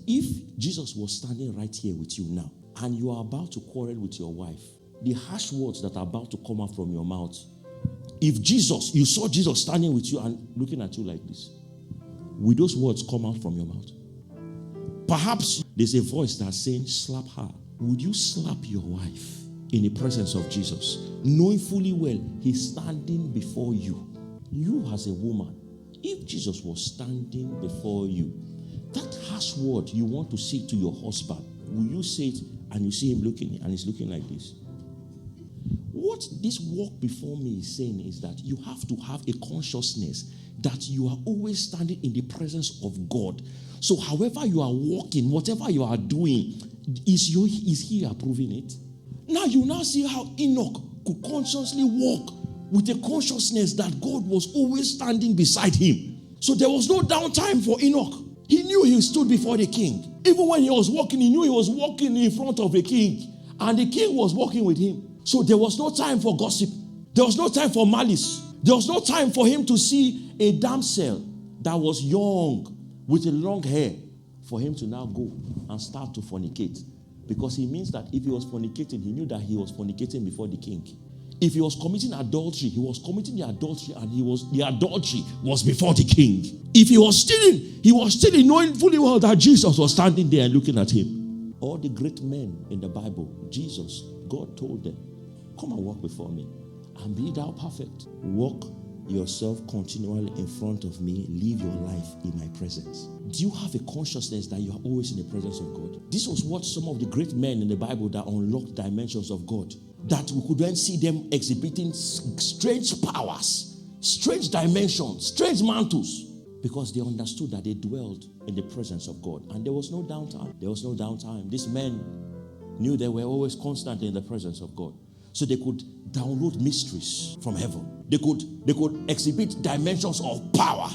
if Jesus was standing right here with you now, and you are about to quarrel with your wife, the harsh words that are about to come out from your mouth, if you saw Jesus standing with you and looking at you like this, will those words come out from your mouth? Perhaps there's a voice that's saying, slap her. Would you slap your wife in the presence of Jesus, knowing fully well he's standing before you? You as a woman, if Jesus was standing before you, that harsh word you want to say to your husband, will you say it and you see him looking and he's looking like this? What this walk before me is saying is that you have to have a consciousness that you are always standing in the presence of God. So however you are walking, whatever you are doing, is he approving it? Now you now see how Enoch could consciously walk with a consciousness that God was always standing beside him. So there was no downtime for Enoch. He knew he stood before the king. Even when he was walking, he knew he was walking in front of the king. And the king was walking with him. So there was no time for gossip. There was no time for malice. There was no time for him to see a damsel that was young with a long hair for him to now go and start to fornicate. Because he means that if he was fornicating, he knew that he was fornicating before the king. If he was committing adultery, he was committing the adultery, and the adultery was before the king. If he was stealing, knowing fully well that Jesus was standing there and looking at him. All the great men in the Bible, God told them, come and walk before me, and be thou perfect. Walk yourself continually in front of me. Live your life in my presence. Do you have a consciousness that you are always in the presence of God? This was what some of the great men in the Bible that unlocked dimensions of God, that we could then see them exhibiting strange powers, strange dimensions, strange mantles, because they understood that they dwelled in the presence of God. And there was no downtime. There was no downtime. These men knew they were always constantly in the presence of God. So they could download mysteries from heaven. They could exhibit dimensions of power